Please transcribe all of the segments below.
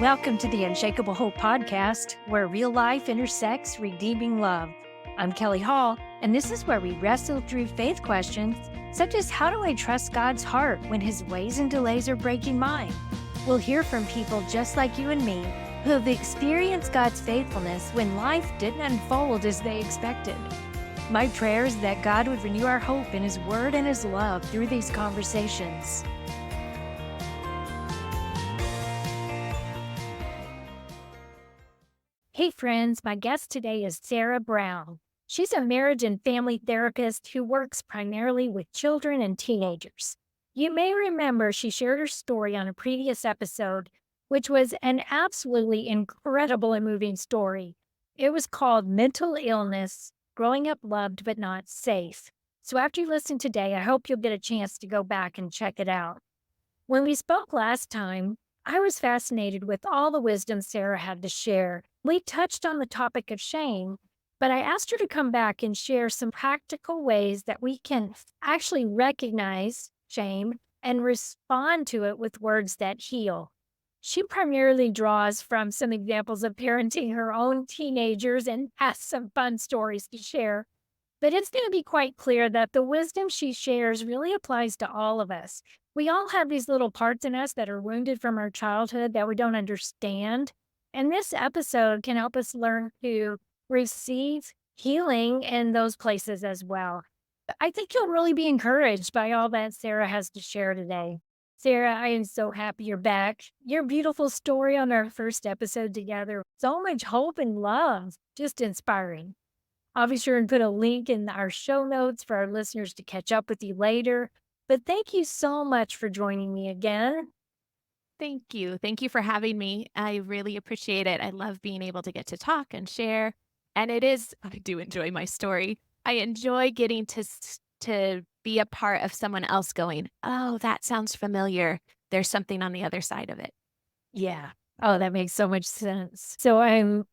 Welcome to the Unshakable Hope podcast, where real life intersects redeeming love. I'm Kelly Hall, and this is where we wrestle through faith questions such as how do I trust God's heart when his ways and delays are breaking mine? We'll hear from people just like you and me who have experienced God's faithfulness when life didn't unfold as they expected. My prayer is that God would renew our hope in his word and his love through these conversations. Hey friends, my guest today is Sara Brown. She's a marriage and family therapist who works primarily with children and teenagers. You may remember she shared her story on a previous episode, which was an absolutely incredible and moving story. It was called Mental Illness, Growing Up Loved But Not Safe. So after you listen today, I hope you'll get a chance to go back and check it out. When we spoke last time, I was fascinated with all the wisdom Sara had to share. We touched on the topic of shame, but I asked her to come back and share some practical ways that we can actually recognize shame and respond to it with words that heal. She primarily draws from some examples of parenting her own teenagers and has some fun stories to share. But it's going to be quite clear that the wisdom she shares really applies to all of us. We all have these little parts in us that are wounded from our childhood that we don't understand. And this episode can help us learn to receive healing in those places as well. I think you'll really be encouraged by all that Sara has to share today. Sara, I am so happy you're back. Your beautiful story on our first episode together, so much hope and love, just inspiring. I'll be sure and put a link in our show notes for our listeners to catch up with you later. But thank you so much for joining me again. Thank you. Thank you for having me. I really appreciate it. I love being able to get to talk and share. And I do enjoy my story. I enjoy getting to be a part of someone else going, "Oh, that sounds familiar. There's something on the other side of it." Yeah. Oh, that makes so much sense. So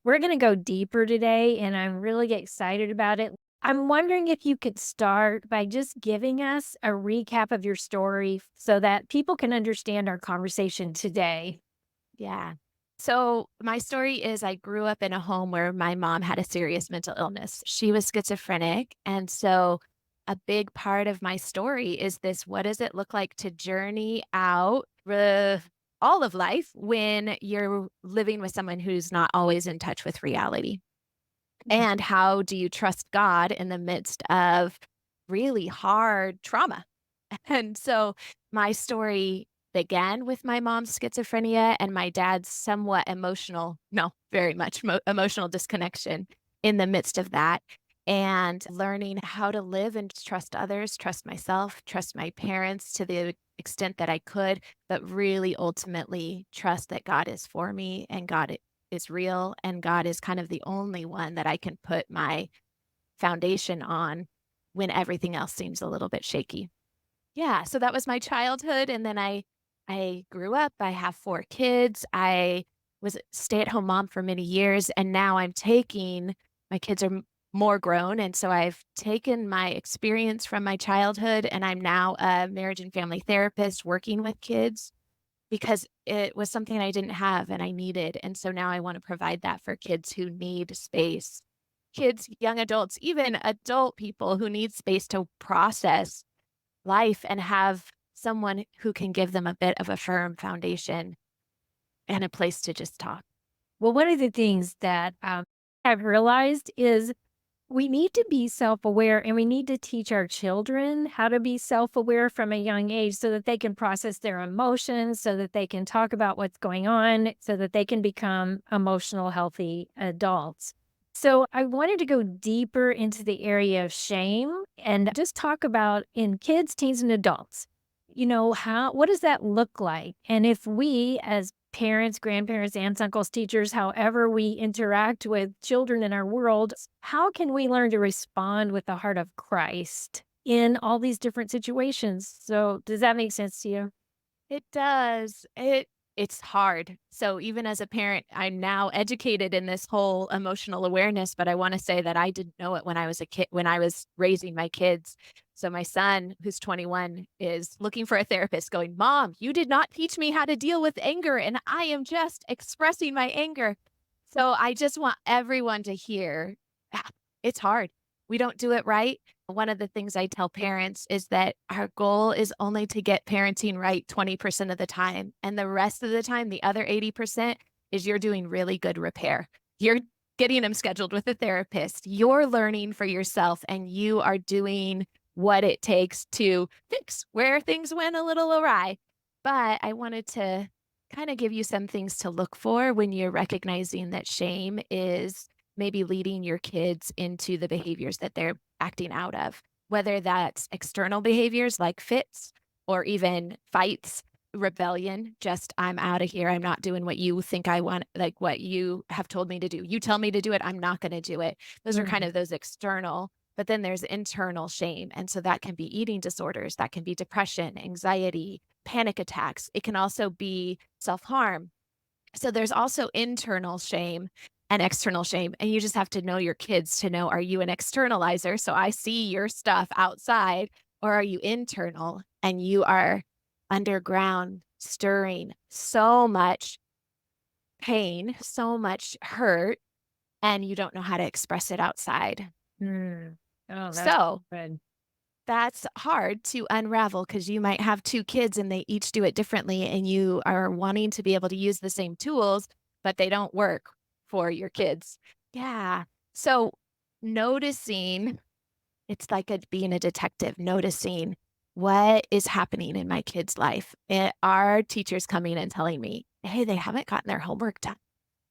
we're going to go deeper today and I'm really excited about it. I'm wondering if you could start by just giving us a recap of your story so that people can understand our conversation today. Yeah. So, my story is I grew up in a home where my mom had a serious mental illness. She was schizophrenic. And so, a big part of my story is this: what does it look like to journey out all of life when you're living with someone who's not always in touch with reality? Yeah. And how do you trust God in the midst of really hard trauma? And so my story began with my mom's schizophrenia and my dad's somewhat emotional, no, very much emotional disconnection in the midst of that. And learning how to live and trust others, trust myself, trust my parents to the extent that I could, but really ultimately trust that God is for me and is real and God is kind of the only one that I can put my foundation on when everything else seems a little bit shaky. Yeah, so that was my childhood, and then I grew up, I have 4 kids, I was a stay-at-home mom for many years, and now I'm taking my kids are more grown, and so I've taken my experience from my childhood, and I'm now a marriage and family therapist working with kids because it was something I didn't have and I needed, and so now I wanna provide that for kids who need space. Kids, young adults, even adult people who need space to process life and have someone who can give them a bit of a firm foundation and a place to just talk. Well, one of the things that I've realized is we need to be self aware and we need to teach our children how to be self aware from a young age so that they can process their emotions, so that they can talk about what's going on, so that they can become emotional, healthy adults. So, I wanted to go deeper into the area of shame and just talk about in kids, teens, and adults. What does that look like? And if we, as parents, grandparents, aunts, uncles, teachers, however we interact with children in our world, how can we learn to respond with the heart of Christ in all these different situations? So, does that make sense to you? It does. It's hard. So even as a parent, I'm now educated in this whole emotional awareness, but I wanna say that I didn't know it when I was a kid when I was raising my kids. So my son, who's 21, is looking for a therapist going, "Mom, you did not teach me how to deal with anger, and I am just expressing my anger." So I just want everyone to hear, ah, it's hard. We don't do it right. One of the things I tell parents is that our goal is only to get parenting right 20% of the time. And the rest of the time, the other 80% is you're doing really good repair. You're getting them scheduled with a therapist. You're learning for yourself and you are doing what it takes to fix where things went a little awry. But I wanted to kind of give you some things to look for when you're recognizing that shame is maybe leading your kids into the behaviors that they're acting out of, whether that's external behaviors like fits or even fights, rebellion, just I'm out of here. I'm not doing what you think I want, like what you have told me to do. You tell me to do it, I'm not going to do it. Those are kind Mm, of those external, but then there's internal shame. And so that can be eating disorders, that can be depression, anxiety, panic attacks. It can also be self harm. So there's also internal shame and external shame, and you just have to know your kids to know, are you an externalizer? So I see your stuff outside, or are you internal and you are underground stirring so much pain, so much hurt, and you don't know how to express it outside. mm. Oh, that's So good. that's hard to unravel because you might have 2 kids and they each do it differently, and you are wanting to be able to use the same tools, but they don't work for your kids. Yeah. So, noticing it's like being a detective, noticing what is happening in my kid's life. Are teachers coming and telling me, "Hey, they haven't gotten their homework done.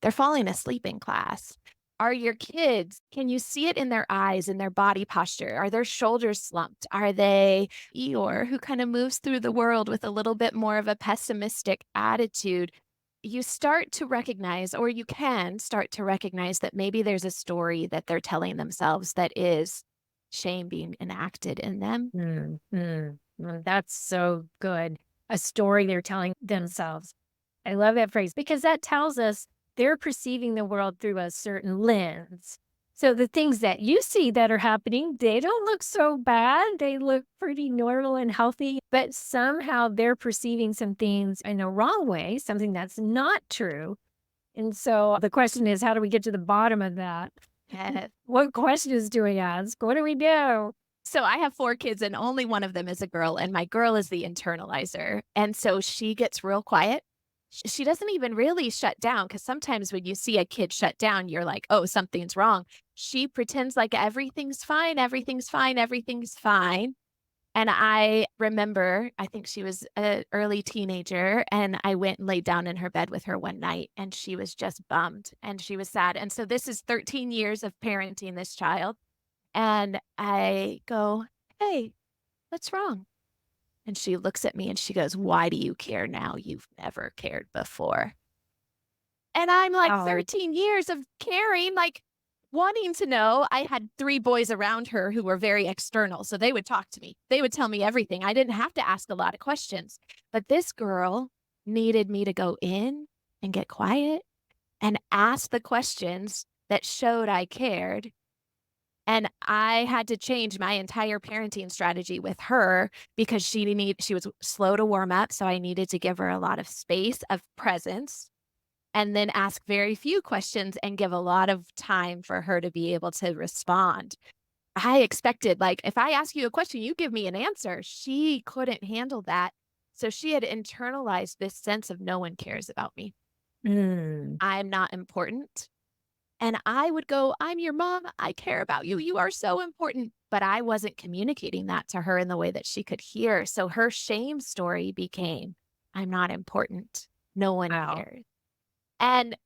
They're falling asleep in class." Are your kids can you see it in their eyes, in their body posture? Are their shoulders slumped? Are they Eeyore, who kind of moves through the world with a little bit more of a pessimistic attitude? You start to recognize, or you can start to recognize that maybe there's a story that they're telling themselves that is shame being enacted in them. Mm, that's so good. A story they're telling themselves. I love that phrase because that tells us they're perceiving the world through a certain lens. So the things that you see that are happening, they don't look so bad. They look pretty normal and healthy, but somehow they're perceiving some things in a wrong way, something that's not true. And so the question is, how do we get to the bottom of that? What questions do we ask? What do we do? So I have 4 kids and only one of them is a girl, and my girl is the internalizer, and so she gets real quiet. She doesn't even really shut down because sometimes when you see a kid shut down, you're like, "Oh, something's wrong." She pretends like everything's fine, everything's fine, everything's fine, and I remember, I think she was an early teenager, and I went and laid down in her bed with her one night, and she was just bummed, and she was sad, and so this is 13 years of parenting this child, and I go, "Hey, what's wrong?" And she looks at me and she goes, "Why do you care now? You've never cared before." And I'm like, Oh, 13 years of caring, like, wanting to know. I had 3 boys around her who were very external, so they would talk to me. They would tell me everything. I didn't have to ask a lot of questions. But this girl needed me to go in and get quiet and ask the questions that showed I cared, and I had to change my entire parenting strategy with her because she was slow to warm up, so I needed to give her a lot of space of presence and then ask very few questions and give a lot of time for her to be able to respond. I expected, like, if I ask you a question, you give me an answer. She couldn't handle that. So she had internalized this sense of no one cares about me. mm, I'm not important. And I would go, "I'm your mom. I care about you. You are so important." But I wasn't communicating that to her in the way that she could hear. So her shame story became, "I'm not important. No one wow. cares." And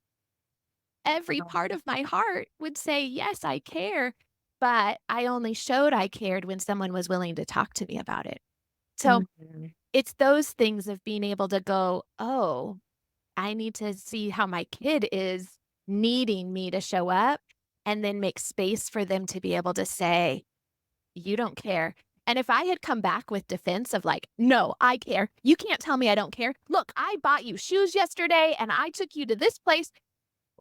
every part of my heart would say, "Yes, I care." But I only showed I cared when someone was willing to talk to me about it. So Mhm. it's those things of being able to go, "Oh, I need to see how my kid is needing me to show up and then make space for them to be able to say, 'You don't care.'" And if I had come back with defense of like, no, I care. You can't tell me I don't care. Look, I bought you shoes yesterday and I took you to this place.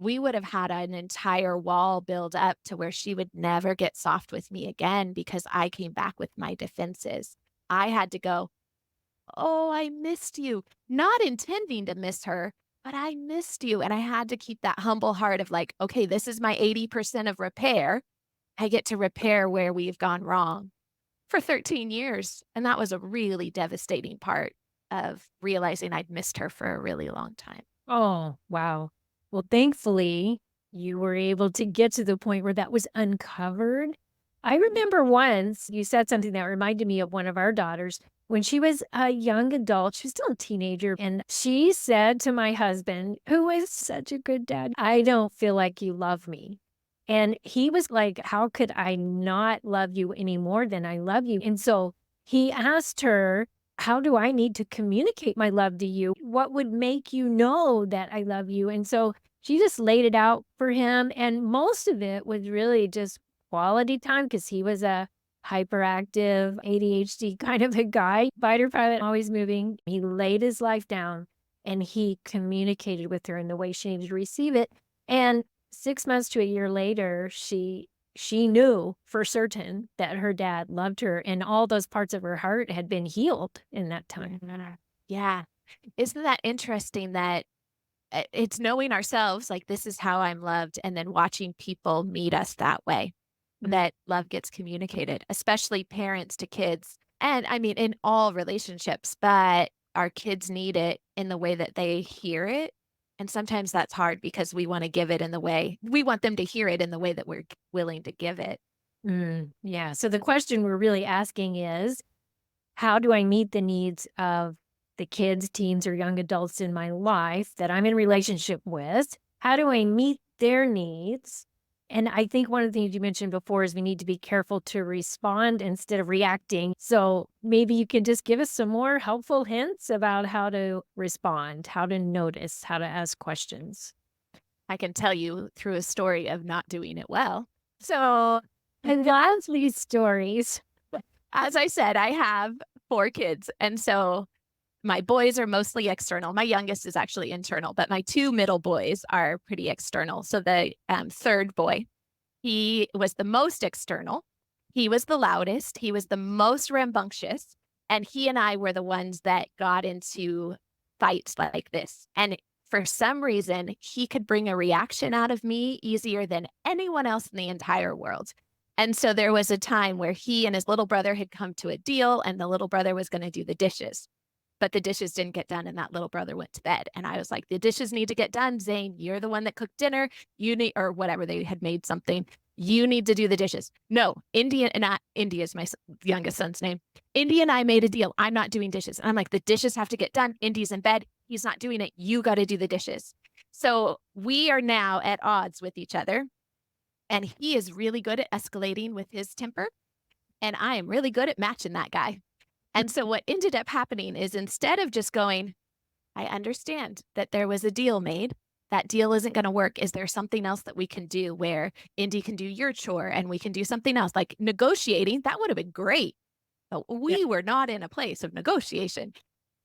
We would have had an entire wall build up to where she would never get soft with me again because I came back with my defenses. I had to go, oh, I missed you, not intending to miss her, but I missed you. And I had to keep that humble heart of like, okay, this is my 80% of repair. I get to repair where we've gone wrong for 13 years. And that was a really devastating part of realizing I'd missed her for a really long time. Oh, wow. Well, thankfully, you were able to get to the point where that was uncovered. I remember once you said something that reminded me of one of our daughters. When she was a young adult, she was still a teenager, and she said to my husband, who is such a good dad, I don't feel like you love me. And he was like, how could I not love you any more than I love you? And so he asked her, how do I need to communicate my love to you? What would make you know that I love you? And so she just laid it out for him. And most of it was really just quality time because he was a hyperactive ADHD kind of a guy, fighter pilot, always moving. He laid his life down and he communicated with her in the way she needed to receive it. And 6 months to a year later, she knew for certain that her dad loved her, and all those parts of her heart had been healed in that time. Yeah. Yeah. Isn't that interesting that it's knowing ourselves, like, this is how I'm loved, and then watching people meet us that way, Mm, that love gets communicated, especially parents to kids. And I mean, in all relationships, but our kids need it in the way that they hear it. And sometimes that's hard because we want to give it in the way we want them to hear it in the way that we're willing to give it. yeah, so the question we're really asking is, how do I meet the needs of the kids, teens, or young adults in my life that I'm in relationship with? How do I meet their needs? And I think one of the things you mentioned before is we need to be careful to respond instead of reacting. So maybe you can just give us some more helpful hints about how to respond, how to notice, how to ask questions. I can tell you through a story of not doing it well. So, I love these stories. as I said, I have 4 kids, and so my boys are mostly external. My youngest is actually internal, but my 2 middle boys are pretty external. So the, 3rd boy, he was the most external. He was the loudest. He was the most rambunctious, and he and I were the ones that got into fights like this. And for some reason, he could bring a reaction out of me easier than anyone else in the entire world. And so there was a time where he and his little brother had come to a deal, and the little brother was going to do the dishes, but the dishes didn't get done and that little brother went to bed. And I was like, the dishes need to get done. Zane, you're the one that cooked dinner. You need, or whatever, they had made something. You need to do the dishes. No, India is my youngest son's name. Indy and I made a deal. I'm not doing dishes. And I'm like, the dishes have to get done. Indy's in bed. He's not doing it. You got to do the dishes. So we are now at odds with each other. And he is really good at escalating with his temper. And I am really good at matching that guy. And so what ended up happening is instead of just going, I understand that there was a deal made. That deal isn't going to work. Is there something else that we can do where Indy can do your chore and we can do something else? Like negotiating, that would have been great. But Yeah. we were not in a place of negotiation.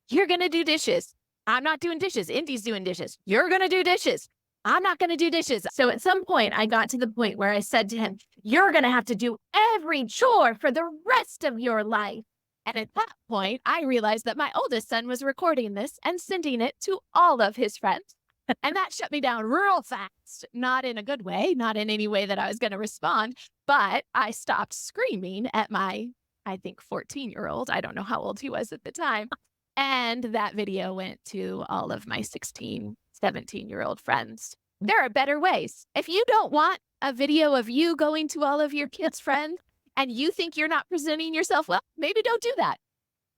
You're going to do dishes. I'm not doing dishes. Indy's doing dishes. You're going to do dishes. I'm not going to do dishes. So at some point, I got to the point where I said to him, you're going to have to do every chore for the rest of your life. And at that point, I realized that my oldest son was recording this and sending it to all of his friends. And that shut me down real fast, not in a good way, not in any way that I was going to respond, but I stopped screaming at my, I think, 14-year-old. I don't know how old he was at the time. And that video went to all of my 16, 17-year-old friends. There are better ways. If you don't want a video of you going to all of your kids' friends and you think you're not presenting yourself well, maybe don't do that.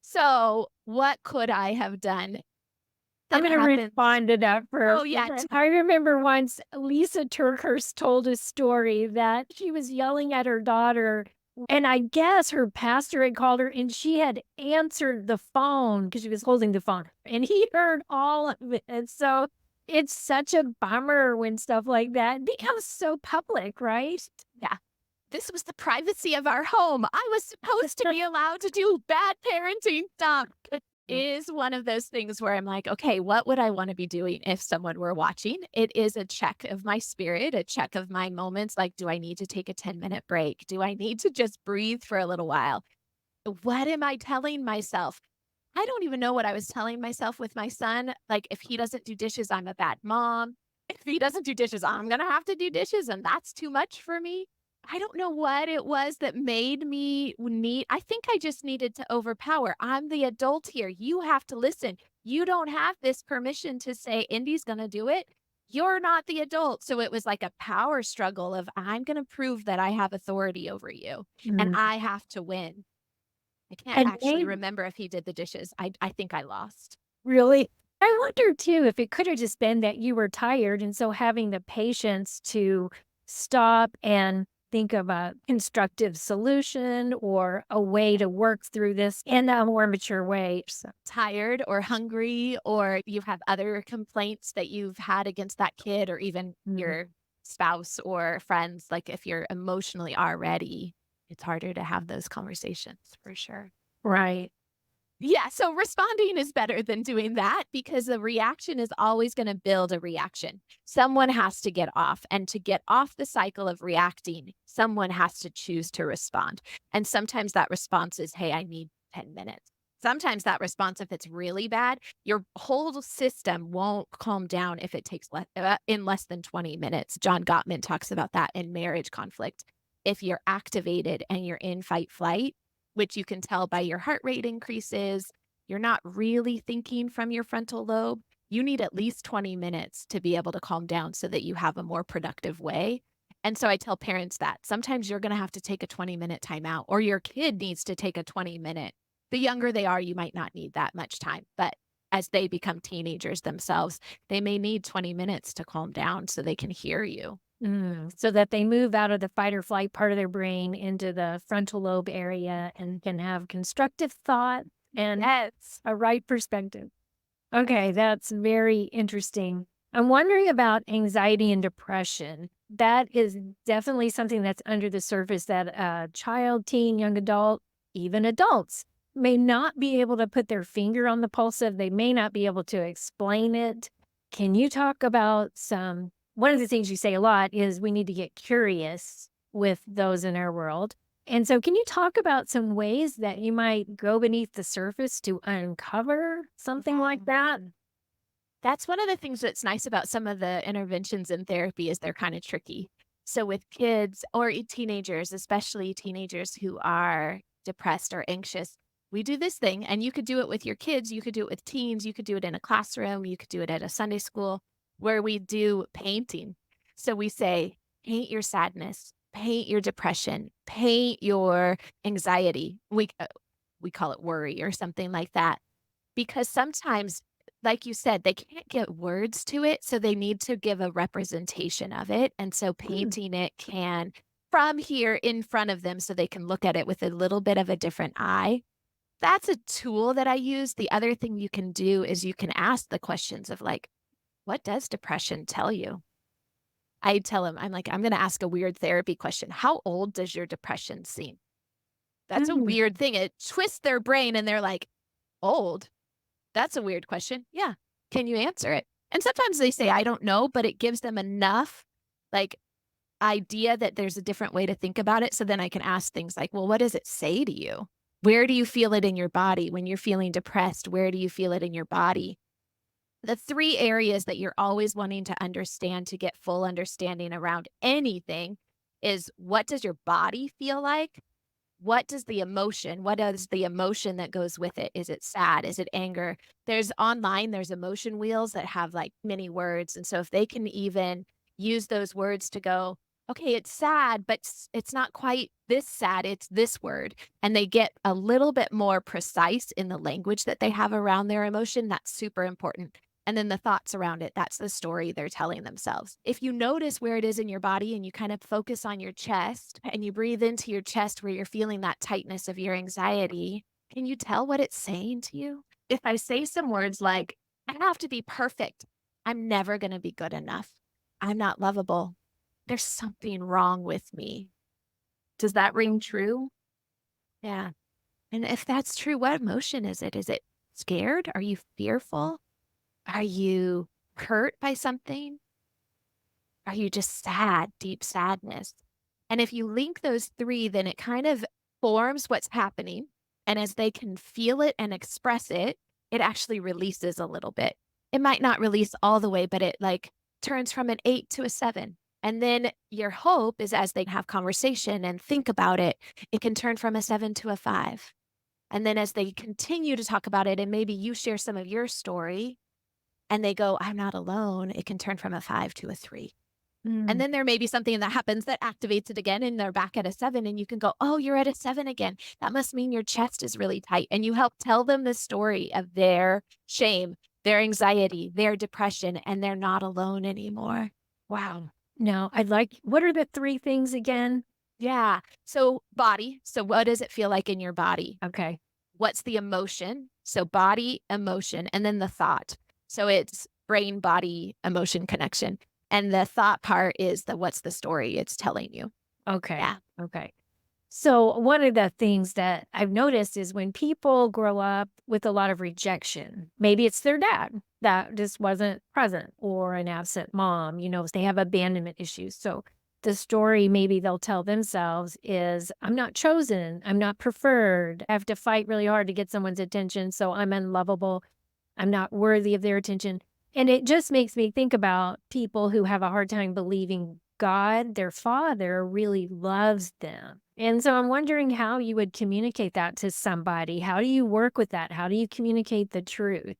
So, what could I have done I'm that gonna happened? respond to that Oh, first. yeah. I remember once Lisa Turkhurst told a story that she was yelling at her daughter, and I guess her pastor had called her, and she had answered the phone because she was holding the phone, and he heard all of it, and so it's such a bummer when stuff like that becomes so public, right? Yeah. This was the privacy of our home. I was supposed to be allowed to do bad parenting stuff. It is one of those things where I'm like, okay, what would I want to be doing if someone were watching? It is a check of my spirit, a check of my moments. Like, do I need to take a 10-minute break? Do I need to just breathe for a little while? What am I telling myself? I don't even know what I was telling myself with my son. Like, if he doesn't do dishes, I'm a bad mom. If he doesn't do dishes, I'm going to have to do dishes, and that's too much for me. I don't know what it was that made me need. I think I just needed to overpower. I'm the adult here. You have to listen. You don't have this permission to say, Indy's going to do it. You're not the adult. So it was like a power struggle of, I'm going to prove that I have authority over you and Mm. I have to win. I can't And actually maybe remember if he did the dishes. I think I lost. really, I wonder too if it could have just been that you were tired, and so having the patience to stop and think of a constructive solution or a way to work through this in a more mature way. So, Tired or hungry, or you have other complaints that you've had against that kid or even mm, your spouse or friends, like, if you're emotionally already, it's harder to have those conversations for sure. right. Yeah, so responding is better than doing that because the reaction is always gonna build a reaction. Someone has to get off, and to get off the cycle of reacting, someone has to choose to respond, and sometimes that response is, "Hey, I need 10 minutes." Sometimes that response, if it's really bad, your whole system won't calm down if it takes in less than 20 minutes. John Gottman talks about that in marriage conflict. If you're activated and you're in fight flight, which you can tell by your heart rate increases. You're not really thinking from your frontal lobe. You need at least 20 minutes to be able to calm down so that you have a more productive way. And so I tell parents that sometimes you're going to have to take a 20-minute timeout, or your kid needs to take a 20-minute. The younger they are, you might not need that much time. But as they become teenagers themselves, they may need 20 minutes to calm down so they can hear you. So that they move out of the fight or flight part of their brain into the frontal lobe area and can have constructive thought and Yes. a right perspective. Okay, that's very interesting. I'm wondering about anxiety and depression. That is definitely something that's under the surface that a child, teen, young adult, even adults may not be able to put their finger on the pulse of. They may not be able to explain it. Can you talk about some? One of the things you say a lot is we need to get curious with those in our world. And so, can you talk about some ways that you might go beneath the surface to uncover something like that? That's one of the things that's nice about some of the interventions in therapy is they're kind of tricky. So with kids or teenagers, especially teenagers who are depressed or anxious, we do this thing, and you could do it with your kids, you could do it with teens, you could do it in a classroom, you could do it at a Sunday school, where we do painting. So we say, paint your sadness, paint your depression, paint your anxiety. We call it worry or something like that, because sometimes, like you said, they can't get words to it, so they need to give a representation of it, and so Mm, painting it can from here in front of them so they can look at it with a little bit of a different eye. That's a tool that I use. The other thing you can do is you can ask the questions of, like, "What does depression tell you?" I tell them, I'm like, "I'm gonna ask a weird therapy question. How old does your depression seem?" That's a mm, weird thing. It twists their brain, and they're like, "Old? That's a weird question." Yeah. Can you answer it? And sometimes they say, I don't know, but it gives them enough like idea that there's a different way to think about it. So then I can ask things like, well, what does it say to you? Where do you feel it in your body when you're feeling depressed? Where do you feel it in your body? The three areas that you're always wanting to understand to get full understanding around anything is, what does your body feel like? What is the emotion that goes with it? Is it sad? Is it anger? There's emotion wheels that have, like, many words, and so if they can even use those words to go, "Okay, it's sad, but it's not quite this sad, it's this word," and they get a little bit more precise in the language that they have around their emotion, that's super important. And then the thoughts around it, that's the story they're telling themselves. If you notice where it is in your body and you kind of focus on your chest and you breathe into your chest where you're feeling that tightness of your anxiety, can you tell what it's saying to you? If I say some words like, I have to be perfect, I'm never going to be good enough, I'm not lovable, there's something wrong with me. Does that ring true? Yeah. And if that's true, what emotion is it? Is it scared? Are you fearful? Are you hurt by something? Are you just sad, deep sadness? And if you link those 3, then it kind of forms what's happening, and as they can feel it and express it, it actually releases a little bit. It might not release all the way, but it, like, turns from an 8 to a 7, and then your hope is as they have conversation and think about it, it can turn from a 7 to a 5, and then as they continue to talk about it and maybe you share some of your story and they go, "I'm not alone," it can turn from a 5 to a 3. And Mm. then there may be something that happens that activates it again, and they're back at a 7, and you can go, "Oh, you're at a 7 again. That must mean your chest is really tight." And you help tell them the story of their shame, their anxiety, their depression, and they're not alone anymore. Wow. Now, I'd like what are the 3 things again? Yeah. So, body. So, what does it feel like in your body? Okay. What's the emotion? So, body, emotion, and then the thought. So, it's brain, body, emotion connection. And the thought part is the what's the story it's telling you. Okay. Yeah. Okay. So, one of the things that I've noticed is when people grow up with a lot of rejection, maybe it's their dad that just wasn't present or an absent mom, they have abandonment issues. So, the story maybe they'll tell themselves is, I'm not chosen. I'm not preferred. I have to fight really hard to get someone's attention. So, I'm unlovable. I'm not worthy of their attention. And it just makes me think about people who have a hard time believing God, their father, really loves them. And so I'm wondering how you would communicate that to somebody. How do you work with that? How do you communicate the truth?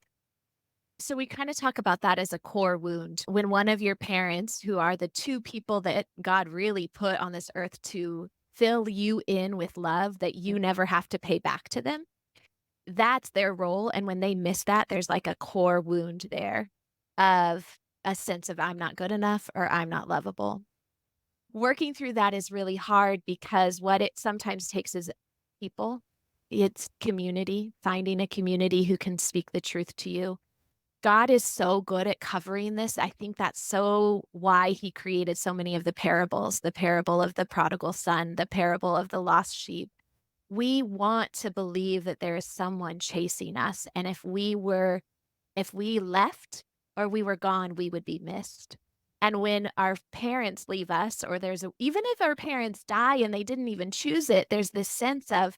So we kind of talk about that as a core wound. When one of your parents, who are the 2 people that God really put on this earth to fill you in with love that you never have to pay back to them, that's their role. And when they miss that, there's like a core wound there of a sense of I'm not good enough or I'm not lovable. Working through that is really hard because what it sometimes takes is people, it's community, finding a community who can speak the truth to you. God is so good at covering this. I think that's so why he created so many of the parables, the parable of the prodigal son, the parable of the lost sheep. We want to believe that there is someone chasing us. And if we left or we were gone, we would be missed. And when our parents leave us, or even if our parents die and they didn't even choose it, there's this sense of,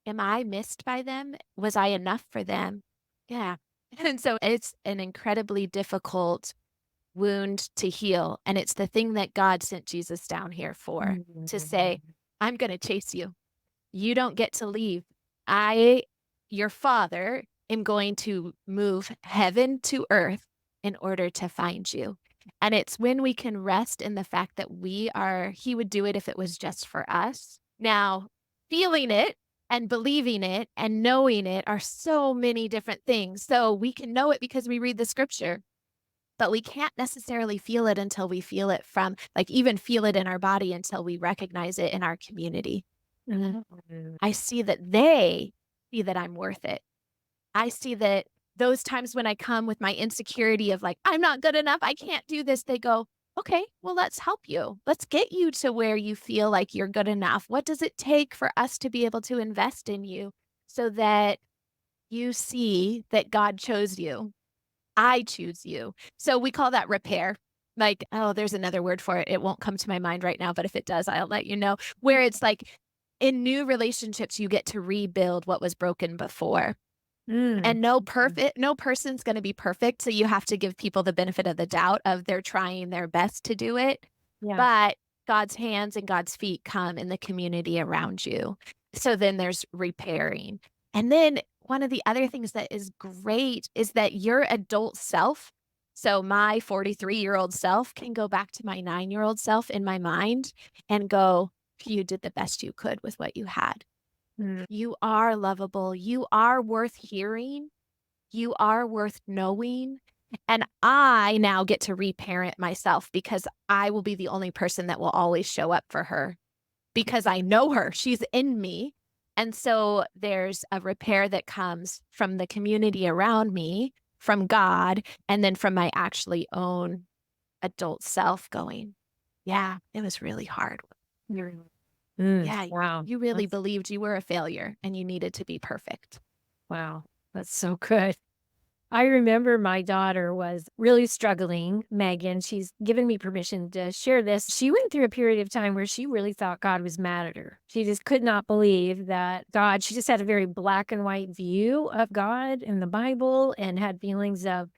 am I missed by them? Was I enough for them? Yeah. And so it's an incredibly difficult wound to heal. And it's the thing that God sent Jesus down here for, to say, Mm. I'm going to chase you. You don't get to leave. I, your father, am going to move heaven to earth in order to find you. And it's when we can rest in the fact that he would do it if it was just for us. Now, feeling it and believing it and knowing it are so many different things. So we can know it because we read the scripture, but we can't necessarily feel it until we feel it even feel it in our body until we recognize it in our community. Mhm. I see that they see that I'm worth it. I see that those times when I come with my insecurity of like, I'm not good enough, I can't do this, they go, okay, well, let's help you. Let's get you to where you feel like you're good enough. What does it take for us to be able to invest in you so that you see that God chose you? I choose you. So we call that repair. Like, oh, there's another word for it. It won't come to my mind right now, but if it does, I'll let you know. Where it's like in new relationships, you get to rebuild what was broken before. Mm. And no person's gonna be perfect, so you have to give people the benefit of the doubt of they're trying their best to do it, Yeah. but God's hands and God's feet come in the community around you. So then there's repairing. And then one of the other things that is great is that your adult self, so my 43-year-old self can go back to my 9-year-old self in my mind and go, "You did the best you could with what you had." Mm. You are lovable. You are worth hearing. You are worth knowing. And I now get to reparent myself because I will be the only person that will always show up for her because I know her. She's in me. And so there's a repair that comes from the community around me, from God, and then from my actually own adult self going, yeah, it was really hard. Yeah, Wow. you really believed you were a failure and you needed to be perfect. Wow. That's so good. I remember my daughter was really struggling, Megan. She's given me permission to share this. She went through a period of time where she really thought God was mad at her. She just could not believe that she just had a very black and white view of God in the Bible and had feelings of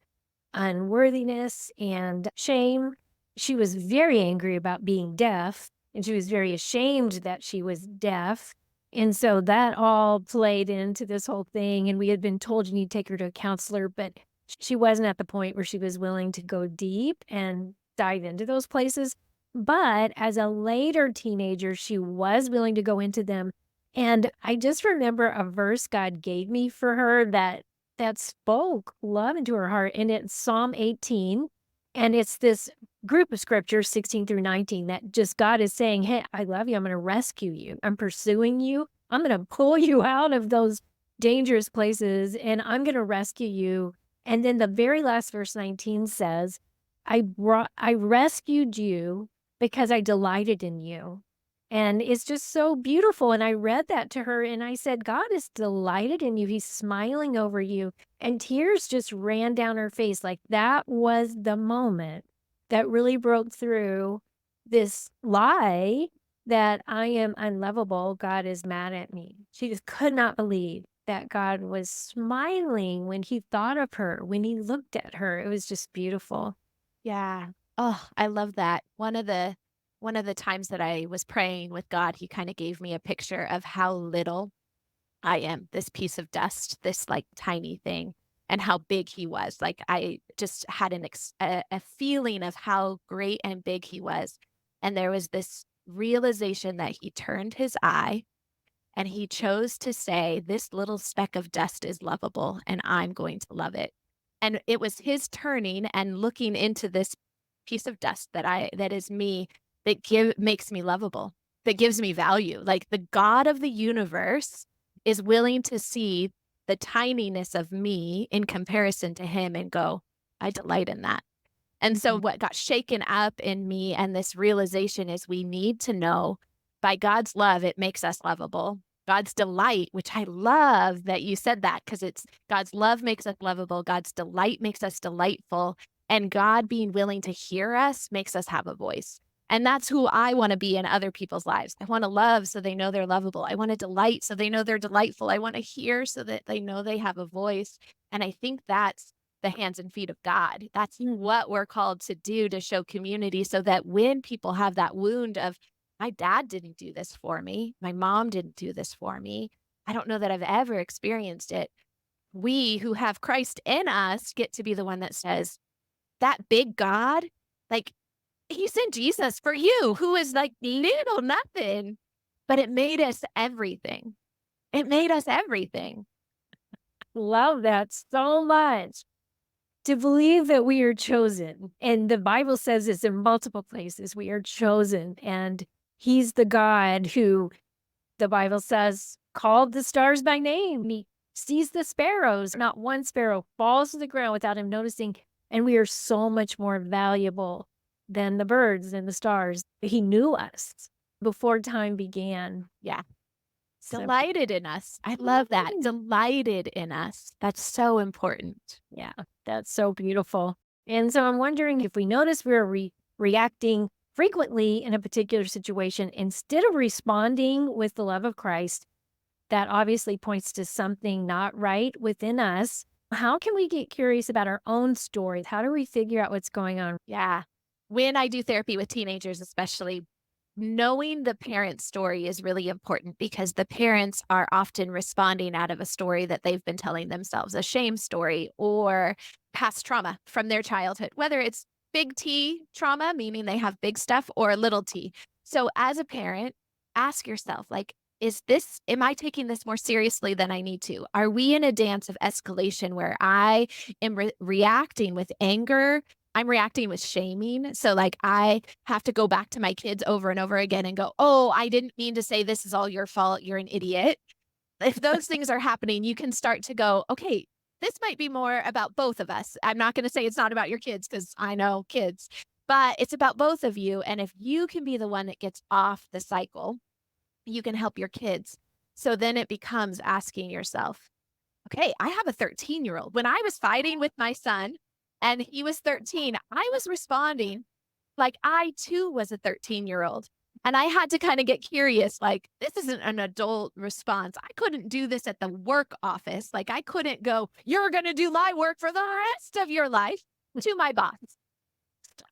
unworthiness and shame. She was very angry about being deaf, and she was very ashamed that she was deaf. And so that all played into this whole thing. And we had been told you need to take her to a counselor, but she wasn't at the point where she was willing to go deep and dive into those places. But as a later teenager, she was willing to go into them. And I just remember a verse God gave me for her that spoke love into her heart, and it's Psalm 18, and it's this group of scriptures, 16 through 19, that just God is saying, "Hey, I love you, I'm gonna rescue you, I'm pursuing you, I'm gonna pull you out of those dangerous places, and I'm gonna rescue you." And then the very last verse 19 says, I rescued you because I delighted in you." And it's just so beautiful, and I read that to her, and I said, "God is delighted in you, he's smiling over you," and tears just ran down her face, like, that was the moment that really broke through this lie that I am unlovable, God is mad at me. She just could not believe that God was smiling when he thought of her, when he looked at her. It was just beautiful. Yeah. Oh, I love that. One of the times that I was praying with God, he kind of gave me a picture of how little I am, this piece of dust, this like tiny thing, and how big he was. Like I just had a feeling of how great and big he was. And there was this realization that he turned his eye and he chose to say, "This little speck of dust is lovable, and I'm going to love it." And it was his turning and looking into this piece of dust that is me, that give makes me lovable, that gives me value. Like, the God of the universe is willing to see the tininess of me in comparison to him and go, "I delight in that." And so Mhm. what got shaken up in me and this realization is we need to know by God's love, it makes us lovable. God's delight, which I love that you said that because it's God's love makes us lovable. God's delight makes us delightful. And God being willing to hear us makes us have a voice. And that's who I want to be in other people's lives. I want to love so they know they're lovable. I want to delight so they know they're delightful. I want to hear so that they know they have a voice. And I think that's the hands and feet of God. That's what we're called to do to show community so that when people have that wound of, my dad didn't do this for me, my mom didn't do this for me, I don't know that I've ever experienced it. We who have Christ in us get to be the one that says, that big God, like he sent Jesus for you, who is like little nothing, but it made us everything. It made us everything. Love that so much. To believe that we are chosen, and the Bible says this in multiple places, we are chosen, and he's the God who, the Bible says, called the stars by name. He sees the sparrows, not one sparrow falls to the ground without him noticing, and we are so much more valuable than the birds and the stars. He knew us before time began. Yeah. So, Delighted in us. I love that. mm, Delighted in us. That's so important. yeah, that's so beautiful. And so I'm wondering if we notice we're reacting frequently in a particular situation, instead of responding with the love of Christ, that obviously points to something not right within us. How can we get curious about our own story? How do we figure out what's going on? Yeah. When I do therapy with teenagers, especially, knowing the parent's story is really important because the parents are often responding out of a story that they've been telling themselves, a shame story or past trauma from their childhood, whether it's big T trauma, meaning they have big stuff, or little t. So, as a parent, ask yourself, like, am I taking this more seriously than I need to? Are we in a dance of escalation where I am reacting with anger? I'm reacting with shaming. So, like, I have to go back to my kids over and over again and go, "Oh, I didn't mean to say this is all your fault. You're an idiot." If those things are happening, you can start to go, "Okay, this might be more about both of us." I'm not gonna say it's not about your kids because I know kids, but it's about both of you. And if you can be the one that gets off the cycle you can help your kids. So then it becomes asking yourself, okay, I have a 13-year-old. When I was fighting with my son and he was 13, I was responding like I too was a 13-year-old. And I had to kind of get curious, like, this isn't an adult response. I couldn't do this at the work office. Like, I couldn't go, you're going to do my work for the rest of your life to my boss.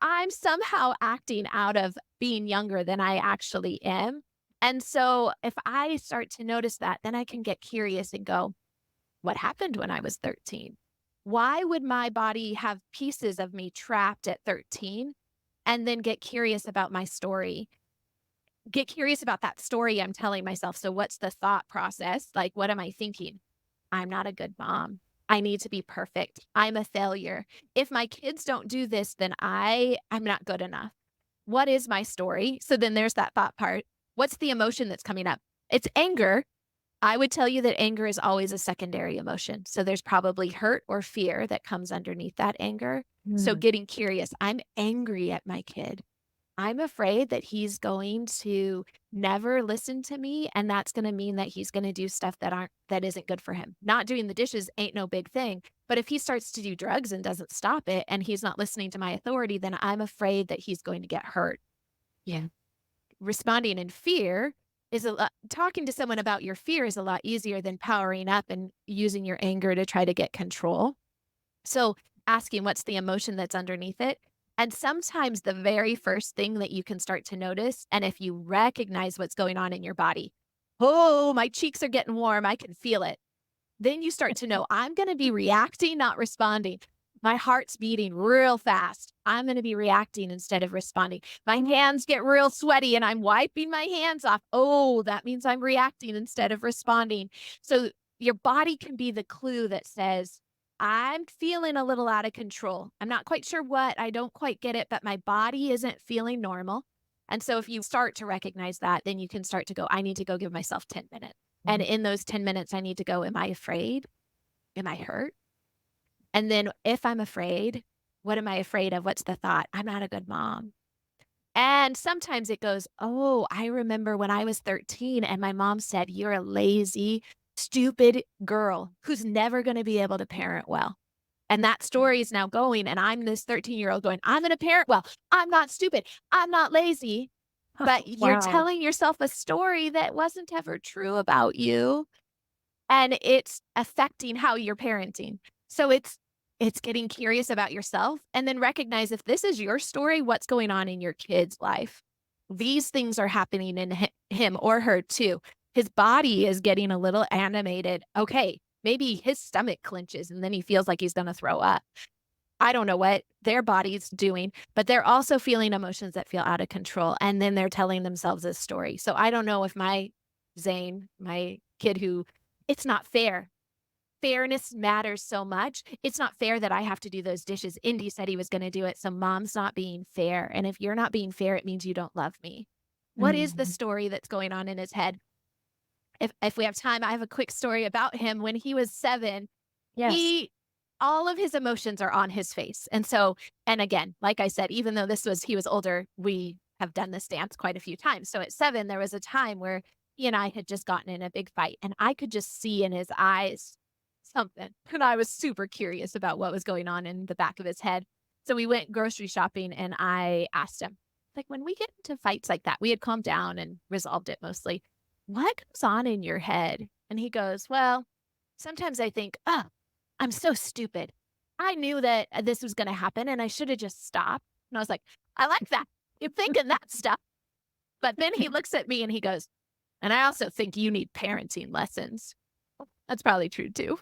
I'm somehow acting out of being younger than I actually am. And so if I start to notice that, then I can get curious and go, what happened when I was 13? Why would my body have pieces of me trapped at 13? And then get curious about my story. Get curious about that story I'm telling myself. So, what's the thought process? Like, what am I thinking? I'm not a good mom. I need to be perfect. I'm a failure. If my kids don't do this, then I'm not good enough. What is my story? So then there's that thought part. What's the emotion that's coming up? It's anger. I would tell you that anger is always a secondary emotion. So there's probably hurt or fear that comes underneath that anger. So Mm. getting curious, I'm angry at my kid. I'm afraid that he's going to never listen to me, and that's gonna mean that he's gonna do stuff that isn't good for him. Not doing the dishes ain't no big thing, but if he starts to do drugs and doesn't stop it, and he's not listening to my authority, then I'm afraid that he's going to get hurt. Yeah. Responding in fear is a lot talking to someone about your fear is a lot easier than powering up and using your anger to try to get control. So asking what's the emotion that's underneath it. And sometimes the very first thing that you can start to notice, and if you recognize what's going on in your body, oh, my cheeks are getting warm, I can feel it. Then you start to know I'm going to be reacting, not responding. My heart's beating real fast. I'm going to be reacting instead of responding. My hands get real sweaty and I'm wiping my hands off. Oh, that means I'm reacting instead of responding. So your body can be the clue that says, I'm feeling a little out of control. I'm not quite sure what, I don't quite get it, but my body isn't feeling normal. And so if you start to recognize that, then you can start to go, I need to go give myself 10 minutes. And Mhm. in those 10 minutes, I need to go, am I afraid? Am I hurt? And then if I'm afraid, what am I afraid of? What's the thought? I'm not a good mom. And sometimes it goes, oh, I remember when I was 13 and my mom said, you're a lazy, stupid girl who's never going to be able to parent well. And that story is now going, and I'm this 13-year-old going, I'm going to parent well. I'm not stupid. I'm not lazy. But you're Wow. telling yourself a story that wasn't ever true about you. And it's affecting how you're parenting. So it's getting curious about yourself and then recognize if this is your story, what's going on in your kid's life. These things are happening in him or her too. His body is getting a little animated. Okay, maybe his stomach clenches and then he feels like he's going to throw up. I don't know what their body's doing, but they're also feeling emotions that feel out of control. And then they're telling themselves this story. So I don't know if my Zane, my kid who it's not fair. Fairness matters so much. It's not fair that I have to do those dishes. Indy said he was going to do it. So mom's not being fair. And if you're not being fair, it means you don't love me. What is the Mhm. story that's going on in his head? If we have time, I have a quick story about him. When he was 7, Yes. he all of his emotions are on his face. And so, and again, like I said, even though he was older, we have done this dance quite a few times. So at 7, there was a time where he and I had just gotten in a big fight and I could just see in his eyes something. And I was super curious about what was going on in the back of his head. So we went grocery shopping and I asked him, like, when we get into fights like that, we had calmed down and resolved it mostly. What goes on in your head? And he goes, well, sometimes I think, oh, I'm so stupid. I knew that this was going to happen and I should have just stopped. And I was like, I like that. You're thinking that stuff. But then he looks at me and he goes, and I also think you need parenting lessons. That's probably true too.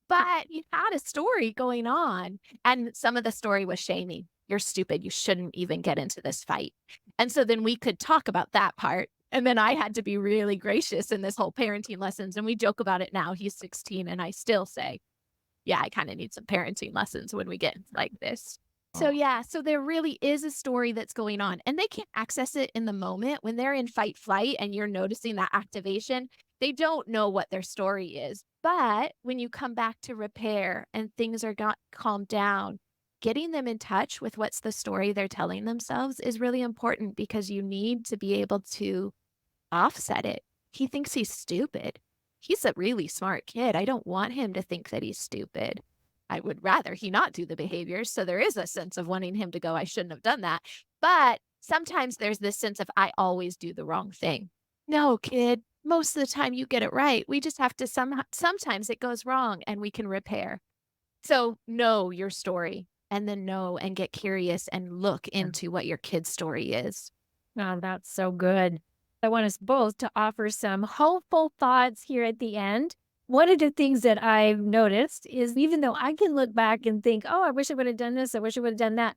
But you had a story going on. And some of the story was shaming. You're stupid. You shouldn't even get into this fight. And so then we could talk about that part. And then I had to be really gracious in this whole parenting lessons. And we joke about it now. He's 16. And I still say, yeah, I kind of need some parenting lessons when we get like this. So, Oh. yeah, so there really is a story that's going on, and they can't access it in the moment when they're in fight flight and you're noticing that activation. They don't know what their story is. But when you come back to repair and things are got calmed down, getting them in touch with what's the story they're telling themselves is really important because you need to be able to offset it. He thinks he's stupid. He's a really smart kid. I don't want him to think that he's stupid. I would rather he not do the behaviors. So there is a sense of wanting him to go, I shouldn't have done that. But sometimes there's this sense of I always do the wrong thing. No, kid, most of the time you get it right. We just have to sometimes it goes wrong and we can repair. So know your story and then know and get curious and look into what your kid's story is. Oh, that's so good. I want us both to offer some hopeful thoughts here at the end. One of the things that I've noticed is even though I can look back and think, oh, I wish I would have done this, I wish I would have done that,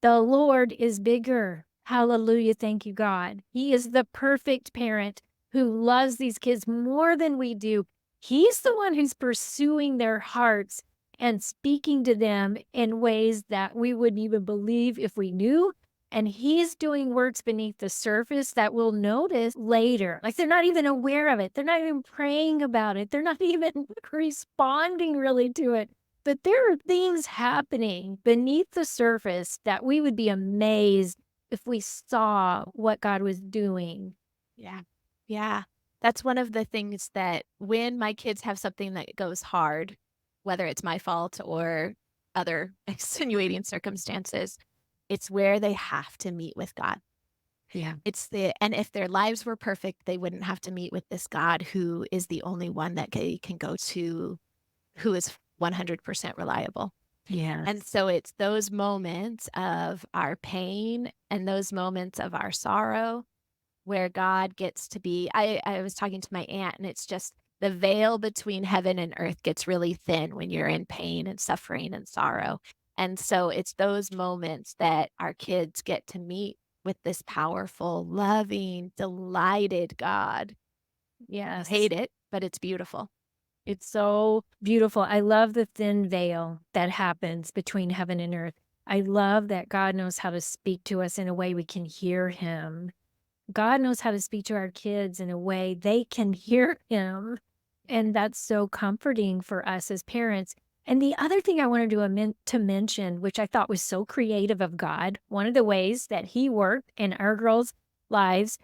the Lord is bigger. Hallelujah. Thank you, God. He is the perfect parent who loves these kids more than we do. He's the one who's pursuing their hearts and speaking to them in ways that we wouldn't even believe if we knew, and he's doing works beneath the surface that we'll notice later. Like they're not even aware of it. They're not even praying about it. They're not even responding really to it. But there are things happening beneath the surface that we would be amazed if we saw what God was doing. Yeah. Yeah. That's one of the things that when my kids have something that goes hard, whether it's my fault or other extenuating circumstances, it's where they have to meet with God. Yeah. And if their lives were perfect, they wouldn't have to meet with this God who is the only one that they can go to, who is 100% reliable. And Yes. so it's those moments of our pain and those moments of our sorrow where God gets to be. I was talking to my aunt, and it's just the veil between heaven and earth gets really thin when you're in pain and suffering and sorrow. And so it's those moments that our kids get to meet with this powerful, loving, delighted God. Yes. Hate it, but it's beautiful. It's so beautiful. I love the thin veil that happens between heaven and earth. I love that God knows how to speak to us in a way we can hear him. God knows how to speak to our kids in a way they can hear him. And that's so comforting for us as parents. And the other thing I wanted to mention, which I thought was so creative of God, one of the ways that he worked in our girls' lives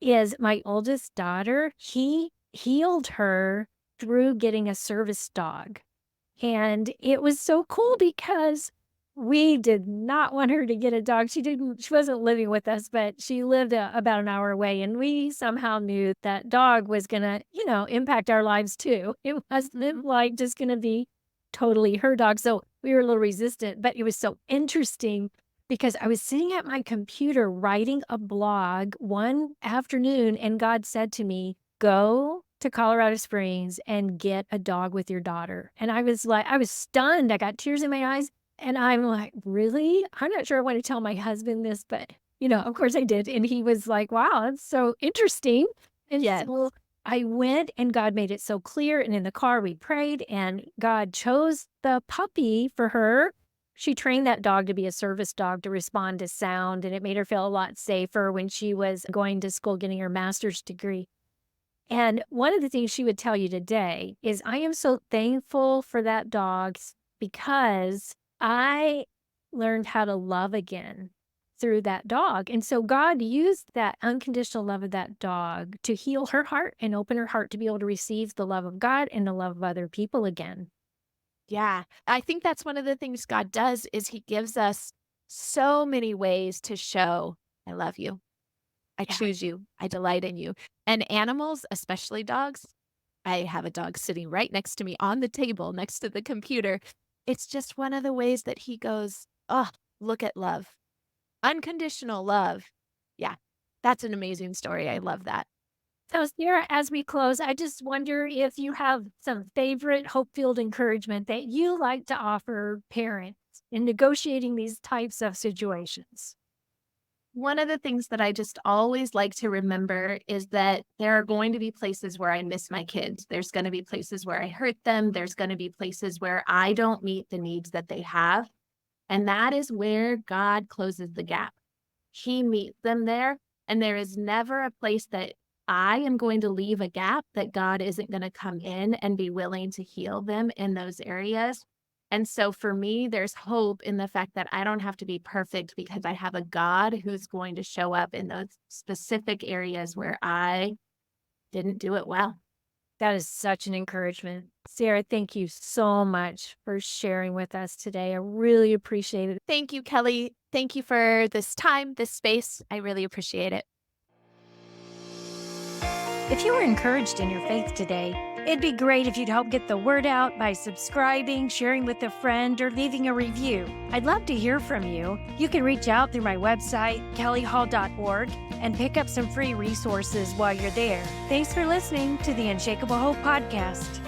is my oldest daughter. He healed her through getting a service dog. And it was so cool because we did not want her to get a dog. She wasn't living with us, but she lived about an hour away. And we somehow knew that dog was going to, impact our lives too. It Mhm. wasn't like just going to be totally her dog. So we were a little resistant, but it was so interesting because I was sitting at my computer writing a blog one afternoon and God said to me, go to Colorado Springs and get a dog with your daughter. And I was stunned. I got tears in my eyes. And I'm like, really? I'm not sure I want to tell my husband this, but of course I did. And he was like, wow, that's so interesting. And Yes. so I went and God made it so clear. And in the car, we prayed and God chose the puppy for her. She trained that dog to be a service dog to respond to sound. And it made her feel a lot safer when she was going to school getting her master's degree. And one of the things she would tell you today is, I am so thankful for that dog because I learned how to love again through that dog. And so God used that unconditional love of that dog to heal her heart and open her heart to be able to receive the love of God and the love of other people again. Yeah. I think that's one of the things God does is he gives us so many ways to show, I love you. I Yeah. choose you. I delight in you. And animals, especially dogs, I have a dog sitting right next to me on the table next to the computer. It's just one of the ways that he goes, oh, look at love. Unconditional love. Yeah. That's an amazing story. I love that. So, Sarah, as we close, I just wonder if you have some favorite hope-filled encouragement that you like to offer parents in negotiating these types of situations. One of the things that I just always like to remember is that there are going to be places where I miss my kids. There's going to be places where I hurt them. There's going to be places where I don't meet the needs that they have. And that is where God closes the gap. He meets them there. And there is never a place that I am going to leave a gap that God isn't going to come in and be willing to heal them in those areas. And so for me, there's hope in the fact that I don't have to be perfect because I have a God who's going to show up in those specific areas where I didn't do it well. That is such an encouragement. Sarah, thank you so much for sharing with us today. I really appreciate it. Thank you, Kelly. Thank you for this time, this space. I really appreciate it. If you were encouraged in your faith today, it'd be great if you'd help get the word out by subscribing, sharing with a friend, or leaving a review. I'd love to hear from you. You can reach out through my website, kellyhall.org, and pick up some free resources while you're there. Thanks for listening to the Unshakable Hope Podcast.